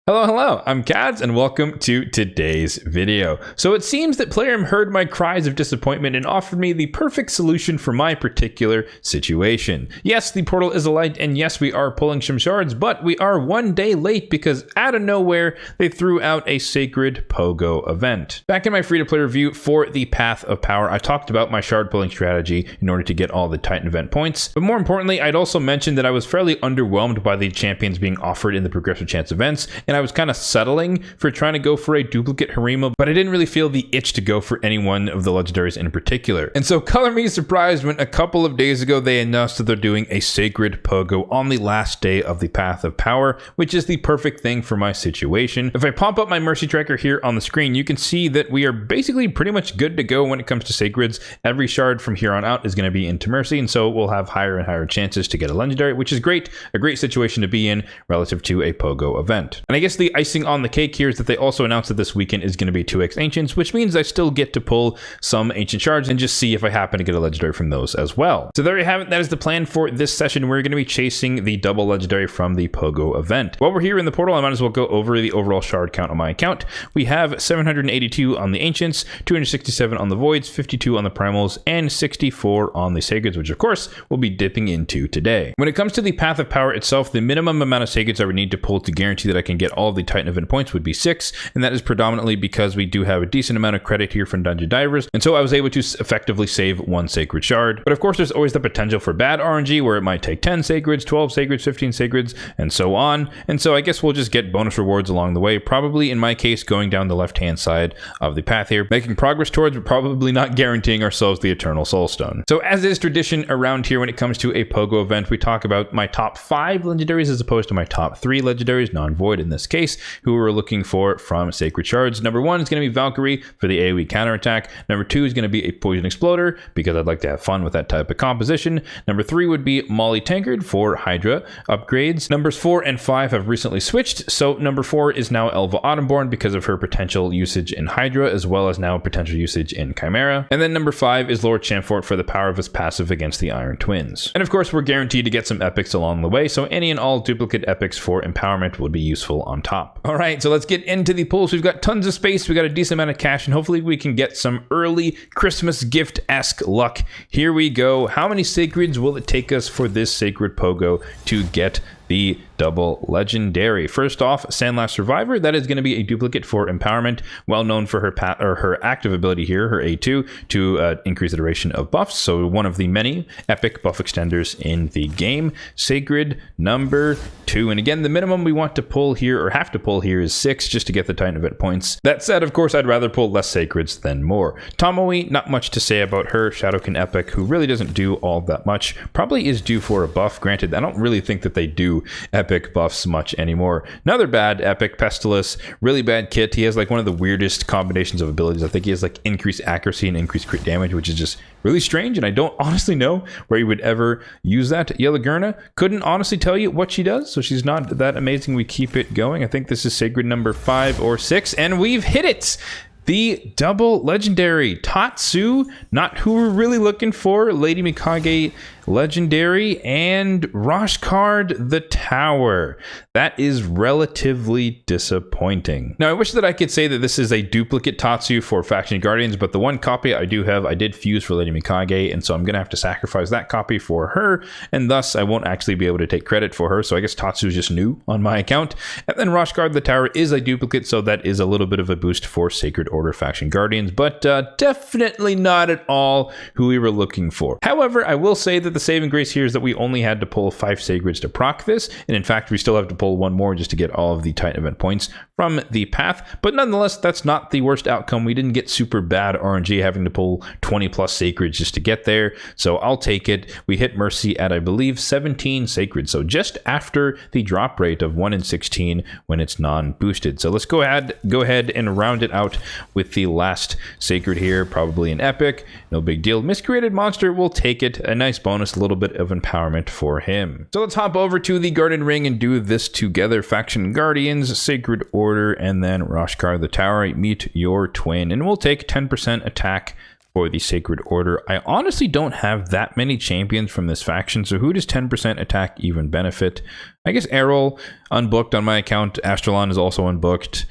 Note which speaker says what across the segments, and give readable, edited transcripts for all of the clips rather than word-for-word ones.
Speaker 1: Hello, I'm Kads and welcome to today's video. So it seems that Player heard my cries of disappointment and offered me the perfect solution for my particular situation. Yes, the portal is alight and yes, we are pulling some shards, but we are one day late because out of nowhere, they threw out a sacred POGO event. Back in my free-to-play review for the Path of Power, I talked about my shard pulling strategy in order to get all the Titan event points. But more importantly, I'd also mentioned that I was fairly underwhelmed by the champions being offered in the progressive chance events, and I was kind of settling for trying to go for a duplicate Harima, but I didn't really feel the itch to go for any one of the legendaries in particular. And so color me surprised when a couple of days ago they announced that they're doing a sacred POGO on the last day of the Path of Power, which is the perfect thing for my situation. If I pop up my mercy tracker here on the screen, you can see that we are basically pretty much good to go when it comes to sacreds. Every shard from here on out is going to be into mercy, and so we'll have higher and higher chances to get a legendary, which is great, a great situation to be in relative to a POGO event. And I guess the icing on the cake here is that they also announced that this weekend is going to be 2x Ancients, which means I still get to pull some Ancient Shards and just see if I happen to get a legendary from those as well. So there you have it. That is the plan for this session. We're going to be chasing the double legendary from the POGO event. While we're here in the portal, I might as well go over the overall shard count on my account. We have 782 on the Ancients, 267 on the Voids, 52 on the Primals, and 64 on the Sacreds, which of course we'll be dipping into today. When it comes to the Path of Power itself, the minimum amount of Sacreds I would need to pull to guarantee that I can get all of the Titan event points would be 6, and that is predominantly because we do have a decent amount of credit here from Dungeon Divers, and so I was able to effectively save one sacred shard. But of course there's always the potential for bad RNG where it might take 10 sacreds, 12 sacreds, 15 sacreds, and so on, and so I guess we'll just get bonus rewards along the way, probably in my case going down the left hand side of the path here, making progress towards but probably not guaranteeing ourselves the Eternal Soulstone. So as is tradition around here when it comes to a POGO event, we talk about my top 5 legendaries as opposed to my top 3 legendaries, non-void in this case, who we're looking for from Sacred Shards. Number 1 is going to be Valkyrie for the AoE counterattack. Number 2 is going to be a Poison Exploder because I'd like to have fun with that type of composition. Number 3 would be Molly Tankard for Hydra upgrades. Numbers 4 and 5 have recently switched, so number 4 is now Elva Autumnborn because of her potential usage in Hydra as well as now potential usage in Chimera. And then number 5 is Lord Chamfort for the power of his passive against the Iron Twins. And of course we're guaranteed to get some epics along the way, so any and all duplicate epics for empowerment would be useful on top. All right, so let's get into the pulls. We've got tons of space, we got a decent amount of cash, and hopefully we can get some early Christmas gift-esque luck. Here we go. How many sacreds will it take us for this sacred POGO to get the double legendary? First off, Sandlash Survivor. That is going to be a duplicate for empowerment, well known for her active ability here, her A2, to increase the duration of buffs. So one of the many epic buff extenders in the game. Sacred number 2, and again the minimum we want to pull here or have to pull here is 6 just to get the Titan event points. That said, of course I'd rather pull less sacreds than more. Tomoe, not much to say about her. Shadowkin epic, who really doesn't do all that much, probably is due for a buff. Granted, I don't really think that they do epic buffs much anymore. Another bad epic, Pestilus, really bad kit. He has like one of the weirdest combinations of abilities. I think he has like increased accuracy and increased crit damage, which is just really strange, and I don't honestly know where you would ever use that. Yelagurna, couldn't honestly tell you what she does, so she's not that amazing. We keep it going. I think this is sacred number 5 or 6, and we've hit it! The double legendary Tatsu, not who we're really looking for, Lady Mikage legendary, and Roshkard the Tower. That is relatively disappointing. Now I wish that I could say that this is a duplicate Tatsu for Faction Guardians, but the one copy I do have, I did fuse for Lady Mikage, and so I'm gonna have to sacrifice that copy for her, and thus I won't actually be able to take credit for her, so I guess Tatsu is just new on my account. And then Roshkard the Tower is a duplicate, so that is a little bit of a boost for Sacred Order Faction Guardians, but definitely not at all who we were looking for. However, I will say that the saving grace here is that we only had to pull 5 sacreds to proc this, and in fact we still have to pull one more just to get all of the Titan event points from the path, but nonetheless that's not the worst outcome. We didn't get super bad RNG having to pull 20 plus sacreds just to get there, so I'll take it. We hit mercy at I believe 17 sacreds, so just after the drop rate of 1 in 16 when it's non-boosted. So let's go ahead and round it out with the last sacred here, probably an epic, no big deal. Miscreated Monster will take it, a nice bonus, a little bit of empowerment for him. So let's hop over to the Garden Ring and do this together. Faction Guardians, Sacred Order, and then Roshkar the Tower, meet your twin, and we'll take 10% attack for the Sacred Order. I honestly don't have that many champions from this faction, so who does 10% attack even benefit? I guess Errol, unbooked on my account. Astralon is also unbooked.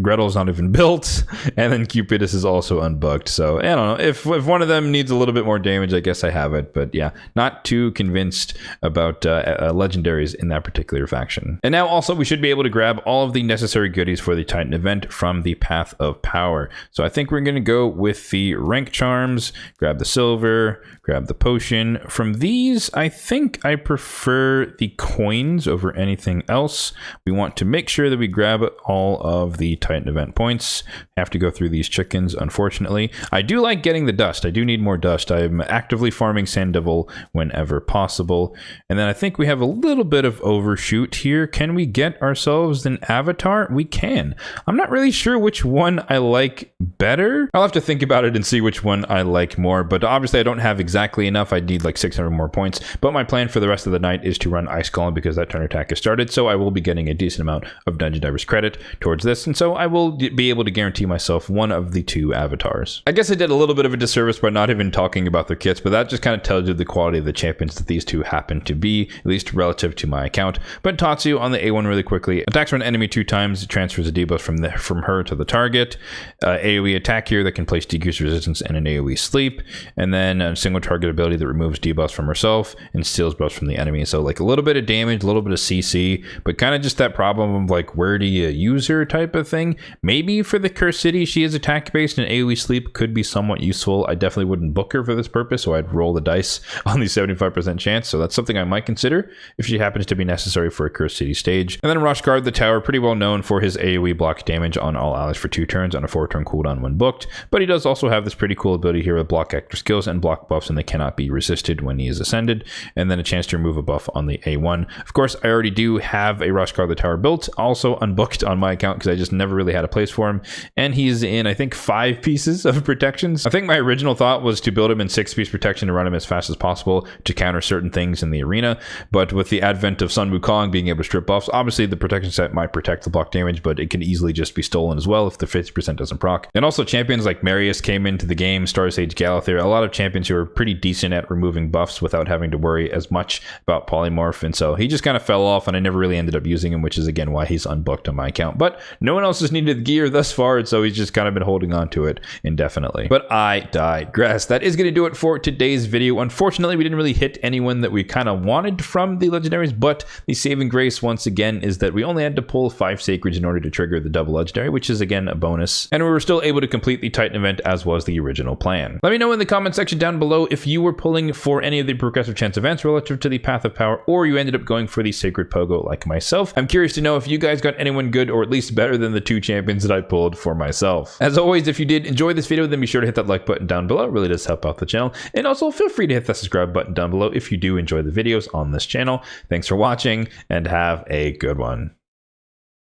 Speaker 1: Gretel's not even built, and then Cupidus is also unbooked. So I don't know, if one of them needs a little bit more damage, I guess I have it. But yeah, not too convinced about legendaries in that particular faction. And now also we should be able to grab all of the necessary goodies for the Titan event from the Path of Power. So I think we're going to go with the rank charms, grab the silver, grab the potion. From these, I think I prefer the coins over anything else. We want to make sure that we grab all of the Titan event points. Have to go through these chickens, unfortunately. I do like getting the dust. I do need more dust. I'm actively farming Sand Devil whenever possible. And then I think we have a little bit of overshoot here. Can we get ourselves an avatar? We can. I'm not really sure which one I like better. I'll have to think about it and see which one I like more, but obviously I don't have exactly enough. I need like 600 more points, but my plan for the rest of the night is to run Ice Golem because that turn attack has started, so I will be getting a decent amount of Dungeon Divers credit towards this, and so I will be able to guarantee myself one of the two avatars. I guess I did a little bit of a disservice by not even talking about their kits, but that just kind of tells you the quality of the champions that these two happen to be, at least relative to my account. But Tatsu on the A1 really quickly, attacks an enemy 2 times, transfers a debuff from her to the target. AoE attack here that can place decreased resistance and an AoE sleep, and then a single target ability that removes debuffs from herself and steals buffs from the enemy. So like a little bit of damage, a little bit of CC, but kind of just that problem of like, where do you use her type of thing. Maybe for the Cursed City, she is attack based and AoE sleep could be somewhat useful. I definitely wouldn't book her for this purpose, so I'd roll the dice on the 75% chance. So that's something I might consider if she happens to be necessary for a Cursed City stage. And then Roshgard the Tower, pretty well known for his AoE block damage on all allies for 2 turns on a 4-turn cooldown when booked, but he does also have this pretty cool ability here with block active skills and block buffs, and they cannot be resisted when he is ascended, and then a chance to remove a buff on the A1. Of course, I already do have a Roshgard the Tower built, also unbooked on my account because I just never really had a place for him, and he's in I think 5 pieces of protections. I think my original thought was to build him in 6-piece protection and run him as fast as possible to counter certain things in the arena, but with the advent of Sun Wukong being able to strip buffs, obviously the protection set might protect the block damage, but it can easily just be stolen as well if the 50% doesn't proc. And also champions like Marius came into the game, Star Sage Galather, a lot of champions who are pretty decent at removing buffs without having to worry as much about polymorph, and so he just kind of fell off and I never really ended up using him, which is again why he's unbooked on my account. But no one else has needed the gear thus far, and so he's just kind of been holding on to it indefinitely. But I digress. That is going to do it for today's video. Unfortunately, we didn't really hit anyone that we kind of wanted from the legendaries, but the saving grace once again is that we only had to pull 5 sacreds in order to trigger the double legendary, which is again a bonus, and we were still able to complete the Titan event as was the original plan. Let me know in the comment section down below if you were pulling for any of the progressive chance events relative to the Path of Power, or you ended up going for the Sacred Pogo like myself. I'm curious to know if you guys got anyone good, or at least better than the 2 champions that I pulled for myself. As always, if you did enjoy this video, then be sure to hit that like button down below. It really does help out the channel. And also feel free to hit that subscribe button down below if you do enjoy the videos on this channel. Thanks for watching and have a good one.